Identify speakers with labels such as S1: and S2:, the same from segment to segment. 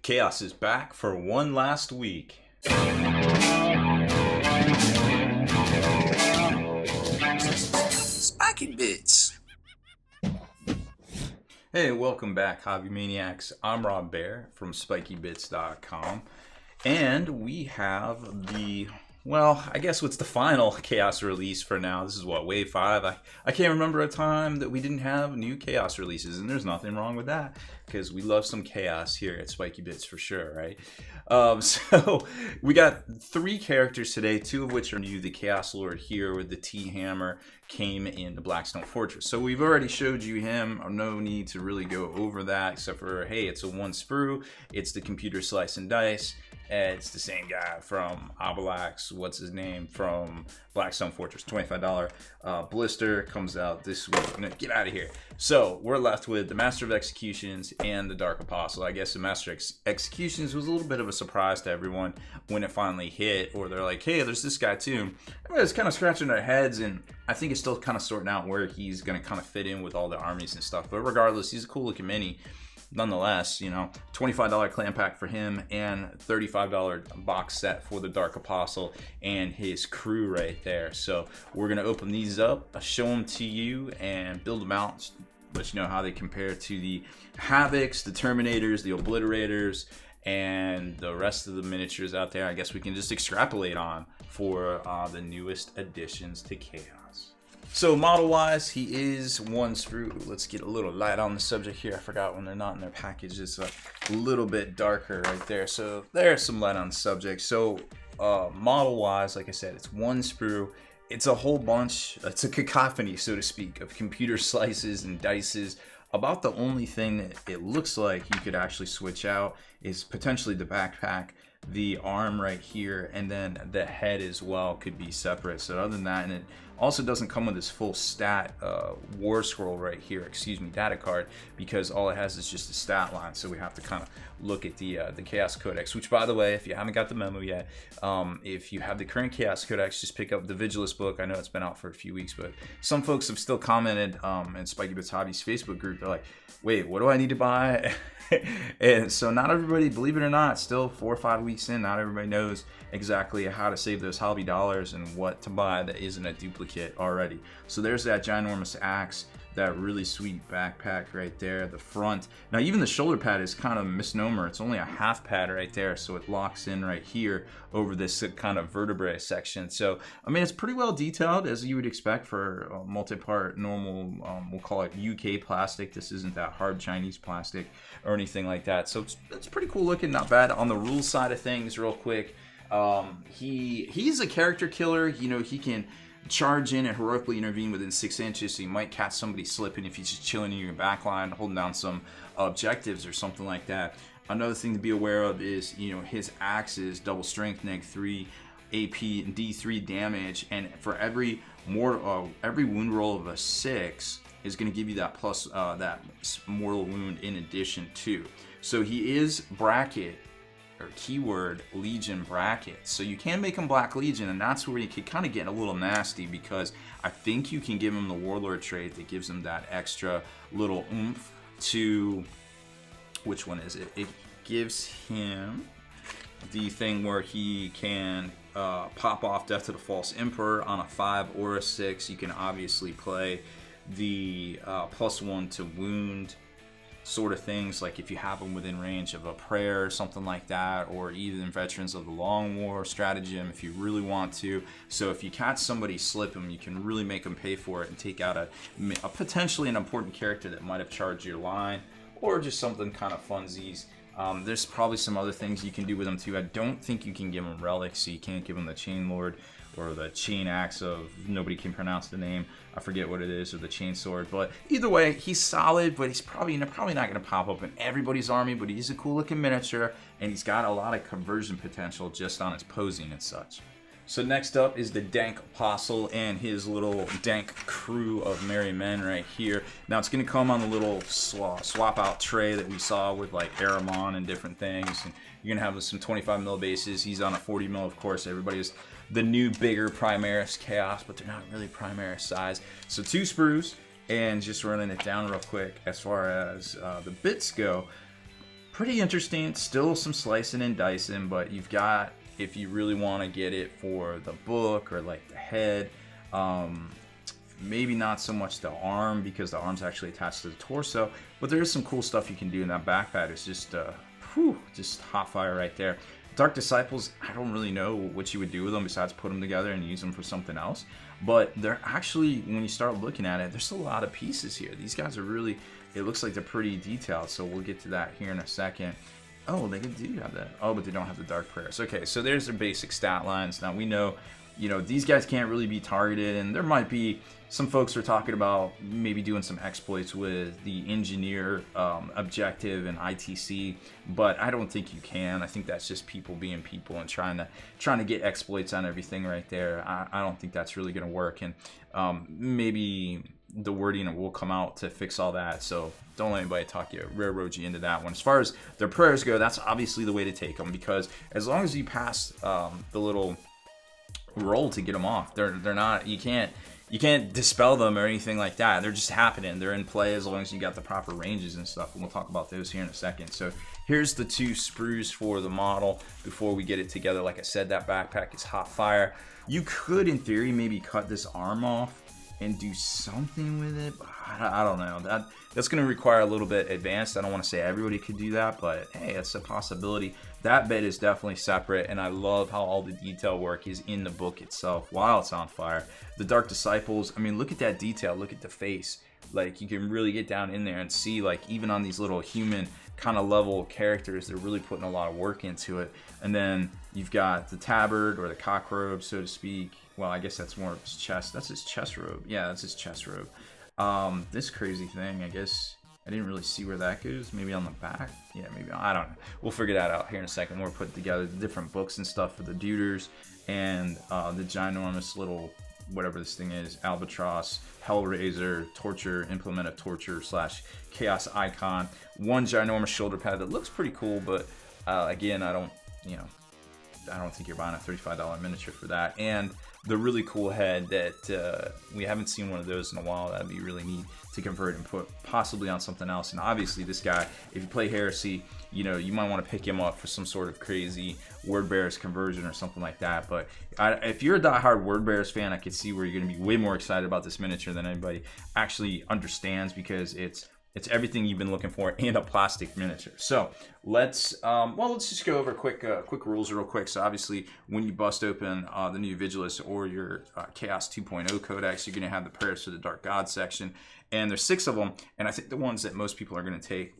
S1: Chaos is back for one last week.
S2: Spiky bits.
S1: Hey, welcome back, Hobby Maniacs. I'm Baer from SpikyBits.com, and we have the, well, I guess what's the final Chaos release for now. This is what, Wave 5? I can't remember a time that we didn't have new Chaos releases, and there's nothing wrong with that, because we love some Chaos here at Spiky Bits for sure, right? So we got 3 characters today, 2 of which are new. The Chaos Lord here with the T-Hammer came in the Blackstone Fortress. So we've already showed you him. No need to really go over that, except for, hey, it's a 1 sprue. It's the computer slice and dice. It's the same guy from Obelix, what's his name, from Blackstone Fortress. $25 blister comes out this week. No, get out of here. So we're left with the Master of Executions and the Dark Apostle. I guess the Master of Executions was a little bit of a surprise to everyone when it finally hit, or they're like, hey, there's this guy too. Everybody's kind of scratching their heads, and I think it's still kind of sorting out where he's going to kind of fit in with all the armies and stuff. But regardless, he's a cool looking mini. Nonetheless, you know, $25 clan pack for him and $35 box set for the Dark Apostle and his crew right there. So we're going to open these up, show them to you, and build them out, let you know how they compare to the Havocs, the Terminators, the Obliterators, and the rest of the miniatures out there. I guess we can just extrapolate on for the newest additions to Chaos. So model-wise, he is 1 sprue. Let's get a little light on the subject here. I forgot when they're not in their package. It's a little bit darker right there. So there's some light on the subject. So model-wise, like I said, it's 1 sprue. It's a whole bunch. It's a cacophony, so to speak, of computer slices and dices. About the only thing that it looks like you could actually switch out is potentially the backpack, the arm right here, and then the head as well could be separate. So other than that, and it also doesn't come with this full stat war scroll right here, data card, because all it has is just a stat line. So we have to kind of look at the Chaos Codex, which, by the way, if you haven't got the memo yet, if you have the current Chaos Codex, just pick up the Vigilus book. I know it's been out for a few weeks, but some folks have still commented in Spiky Bits Hobbies Facebook group. They're like, wait, what do I need to buy? And so not everybody, believe it or not, still 4 or 5 weeks in, not everybody knows exactly how to save those hobby dollars and what to buy that isn't a duplicate already. So there's that ginormous axe, that really sweet backpack right there, the front. Now even the shoulder pad is kind of a misnomer. It's only a half pad right there, so it locks in right here over this kind of vertebrae section. So I mean, it's pretty well detailed, as you would expect for multi-part normal, we'll call it UK plastic. This isn't that hard Chinese plastic or anything like that. So it's pretty cool looking, not bad. On the rules side of things, real quick, he's a character killer. You know, he can charge in and heroically intervene within 6 inches, so you might catch somebody slipping if he's just chilling in your back line, holding down some objectives or something like that. Another thing to be aware of is, you know, his axe is double strength, -3 AP and D3 damage, and for every wound roll of a 6 is going to give you that plus that mortal wound in addition to. So he is bracket, or keyword, Legion bracket. So you can make him Black Legion, and that's where you can kind of get a little nasty, because I think you can give him the Warlord trait that gives him that extra little oomph to, which one is it? It gives him the thing where he can pop off Death to the False Emperor on a 5 or a 6. You can obviously play the +1 to wound sort of things, like if you have them within range of a prayer or something like that, or even Veterans of the Long War stratagem if you really want to. So if you catch somebody slipping, you can really make them pay for it and take out a potentially an important character that might have charged your line, or just something kind of funsies. There's probably some other things you can do with them too. I don't think you can give them relics, so you can't give them the Chain Lord or the chain axe of, nobody can pronounce the name, I forget what it is, or the chain sword. But either way, he's solid, but he's probably not going to pop up in everybody's army, but he's a cool looking miniature, and he's got a lot of conversion potential just on his posing and such. So next up is the Dank Apostle and his little dank crew of merry men right here. Now it's going to come on the little swap out tray that we saw with like Aramon and different things. And you're going to have some 25 mil bases. He's on a 40 mil, of course. Everybody's the new bigger Primaris Chaos, but they're not really Primaris size. So 2 sprues, and just running it down real quick as far as the bits go. pretty interesting. Still some slicing and dicing, but you've got, if you really want to get it for the book or like the head, maybe not so much the arm, because the arm's actually attached to the torso, but there is some cool stuff you can do in that backpack. It's just just hot fire right there. Dark Disciples, I don't really know what you would do with them besides put them together and use them for something else, but they're actually, when you start looking at it, there's a lot of pieces here. These guys are really, it looks like they're pretty detailed, so we'll get to that here in a second. Oh, they do have that. Oh, but they don't have the Dark Prayers. Okay, so there's their basic stat lines. Now we know, these guys can't really be targeted, and there might be some folks are talking about maybe doing some exploits with the engineer objective and ITC, but I don't think you can. I think that's just people being people and trying to get exploits on everything right there. I don't think that's really going to work, and maybe the wording will come out to fix all that, so don't let anybody talk you, railroad you into that one. As far as their prayers go, that's obviously the way to take them, because as long as you pass the little roll to get them off, they're not, you can't dispel them or anything like that. They're just happening. They're in play as long as you got the proper ranges and stuff, and we'll talk about those here in a second. So here's the 2 sprues for the model before we get it together. Like I said, that backpack is hot fire. You could, in theory, maybe cut this arm off and do something with it, but I don't know. That's going to require a little bit advanced. I don't want to say everybody could do that, but hey, it's a possibility. That bit is definitely separate, and I love how all the detail work is in the book itself while it's on fire. The Dark Disciples, I mean, look at that detail. Look at the face. Like, you can really get down in there and see, like, even on these little human kind of level characters, they're really putting a lot of work into it. And then you've got the tabard, or the cock robe, so to speak. Well, I guess that's more of his chest. That's his chest robe. Yeah, that's his chest robe. This crazy thing, I guess I didn't really see where that goes. Maybe on the back? Yeah, maybe. I don't know. We'll figure that out here in a second. We're putting together the different books and stuff for the Duders, and the ginormous little, whatever this thing is, Albatross, Hellraiser, Torture, Implement of Torture / Chaos Icon. One ginormous shoulder pad that looks pretty cool, but again, I don't think you're buying a $35 miniature for that. And the really cool head that we haven't seen one of those in a while. That'd be really neat to convert and put possibly on something else. And obviously this guy, if you play Heresy, you might want to pick him up for some sort of crazy Word Bearers conversion or something like that. But if you're a diehard Word Bearers fan, I could see where you're going to be way more excited about this miniature than anybody actually understands, because it's everything you've been looking for in a plastic miniature. So let's just go over quick rules real quick. So obviously, when you bust open the new Vigilus or your Chaos 2.0 Codex, you're going to have the prayers for the Dark God section, and there's 6 of them. And I think the ones that most people are going to take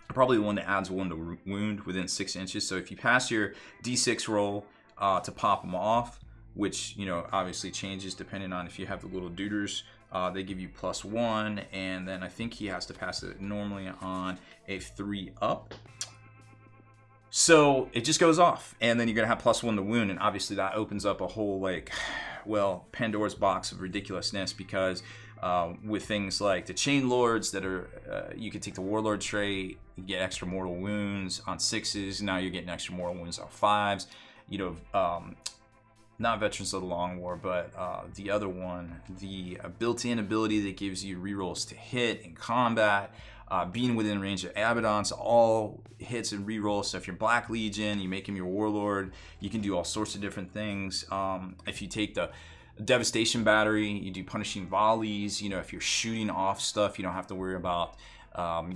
S1: are probably the one that adds 1 to wound within 6 inches. So if you pass your D6 roll to pop them off, which obviously changes depending on if you have the little duders. They give you +1, and then I think he has to pass it normally on a 3 up. So it just goes off, and then you're gonna have +1 to wound, and obviously that opens up a whole Pandora's box of ridiculousness, because with things like the Chain Lords that are, you could take the Warlord trait, you get extra mortal wounds on 6s. Now you're getting extra mortal wounds on 5s. Not Veterans of the Long War, but the other one, the built-in ability that gives you rerolls to hit in combat, being within range of Abaddon's, all hits and rerolls. So if you're Black Legion, you make him your Warlord, you can do all sorts of different things. If you take the Devastation Battery, you do Punishing Volleys. If you're shooting off stuff, you don't have to worry about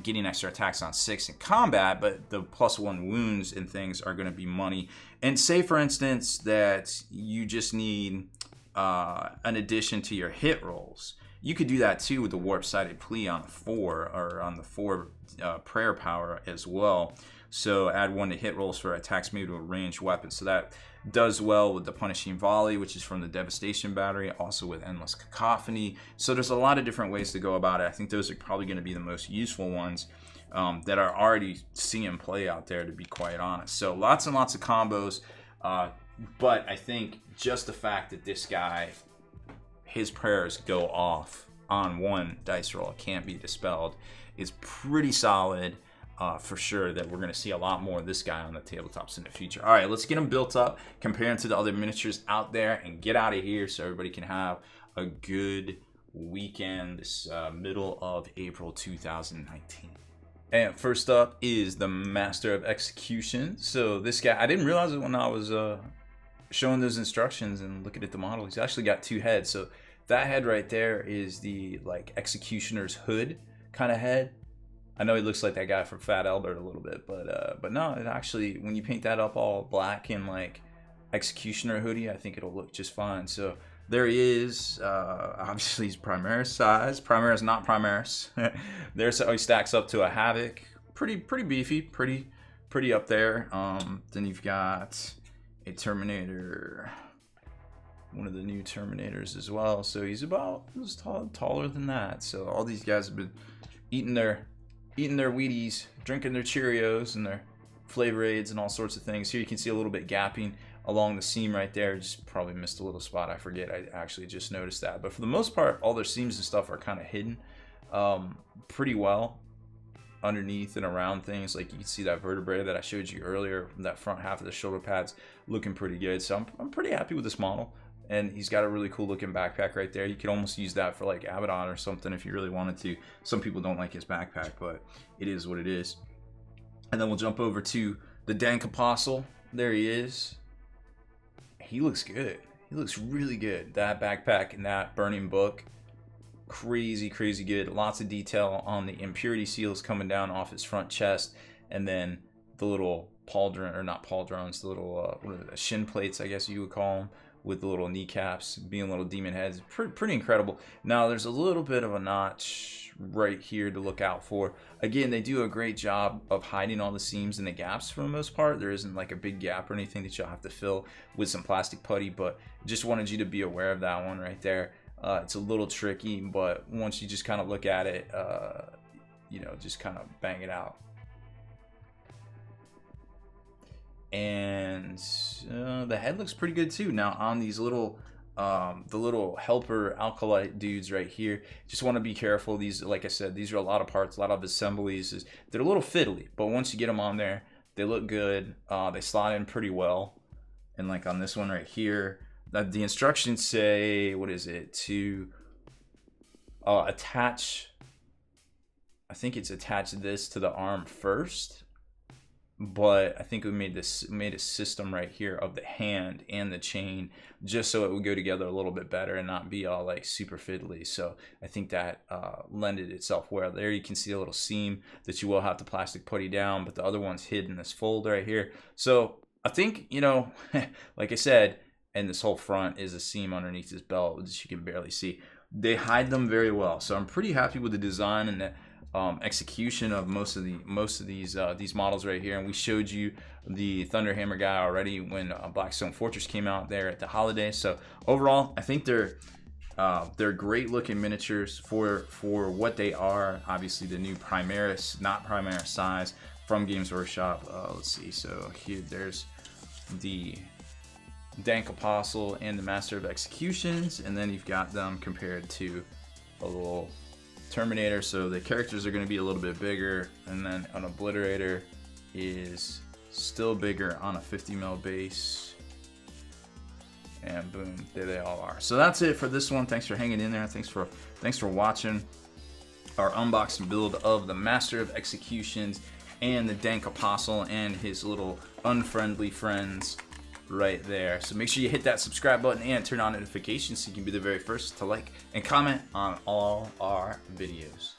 S1: getting extra attacks on 6 in combat, but the +1 wounds and things are going to be money. And say, for instance, that you just need an addition to your hit rolls. You could do that too with the Warp-Sided Plea on 4, or on the 4 prayer power as well. So add 1 to hit rolls for attacks made with a ranged weapon. So that does well with the Punishing Volley, which is from the Devastation Battery, also with Endless Cacophony. So there's a lot of different ways to go about it. I think those are probably going to be the most useful ones that are already seeing play out there, to be quite honest. So lots and lots of combos, but I think just the fact that this guy, his prayers go off on 1 dice roll, can't be dispelled, is pretty solid. For sure that we're going to see a lot more of this guy on the tabletops in the future. All right, let's get him built up, compare him to the other miniatures out there, and get out of here so everybody can have a good weekend this middle of April 2019. And first up is the Master of Execution. So this guy, I didn't realize it when I was showing those instructions and looking at the model. He's actually got 2 heads. So that head right there is the like executioner's hood kind of head. I know he looks like that guy from Fat Albert a little bit, but no, it actually, when you paint that up all black and like executioner hoodie, I think it'll look just fine. So there he is. Obviously he's Primaris size. Primaris, not Primaris. There's how he stacks up to a Havoc. Pretty beefy, pretty up there. Then you've got a Terminator, one of the new Terminators as well. So he's about taller than that. So all these guys have been eating their Wheaties, drinking their Cheerios and their Flavor Aids and all sorts of things. Here you can see a little bit gapping along the seam right there. Just probably missed a little spot. I forget. I actually just noticed that. But for the most part, all their seams and stuff are kind of hidden pretty well underneath and around things. Like you can see that vertebrae that I showed you earlier, that front half of the shoulder pads looking pretty good. So I'm pretty happy with this model. And he's got a really cool looking backpack right there. You could almost use that for like Abaddon or something if you really wanted to. Some people don't like his backpack, but it is what it is. And then we'll jump over to the Dank Apostle. There he is. He looks good. He looks really good. That backpack and that burning book, crazy good. Lots of detail on the impurity seals coming down off his front chest, and then the little pauldron, or not pauldrons, the little what are they, shin plates, I guess you would call them, with the little kneecaps being little demon heads. Pretty incredible. Now there's a little bit of a notch right here to look out for. Again, they do a great job of hiding all the seams and the gaps for the most part. There isn't like a big gap or anything that you'll have to fill with some plastic putty, but just wanted you to be aware of that one right there. It's a little tricky, but once you just kind of look at it, you know, just kind of bang it out. And the head looks pretty good too. Now on these little the little helper alkalite dudes right here, just want to be careful. These, like I said, these are a lot of parts, a lot of assemblies. They're a little fiddly, but once you get them on there, they look good. They slot in pretty well. And like on this one right here, the instructions say, what is it, to attach, I think it's attach this to the arm first. But I think we made a system right here of the hand and the chain just so it would go together a little bit better and not be all like super fiddly. So I think that lended itself well. There you can see a little seam that you will have to plastic putty down, but the other one's hid in this fold right here. So I think, you know, like I said, and this whole front is a seam underneath this belt, which you can barely see. They hide them very well. So I'm pretty happy with the design and the execution of most of these models right here. And we showed you the Thunderhammer guy already when Blackstone Fortress came out there at the holiday. So overall, I think they're great looking miniatures for what they are. Obviously the new Primaris, not Primaris size, from Games Workshop. Let's see, so here there's the Dank Apostle and the Master of Executions, and then you've got them compared to a little Terminator. So the characters are going to be a little bit bigger, and then an Obliterator is still bigger on a 50 mil base, and boom, there they all are. So that's it for this one. Thanks for hanging in there. Thanks for watching our unboxing build of the Master of Executions and the Dank Apostle and his little unfriendly friends right there. So make sure you hit that subscribe button and turn on notifications so you can be the very first to like and comment on all our videos.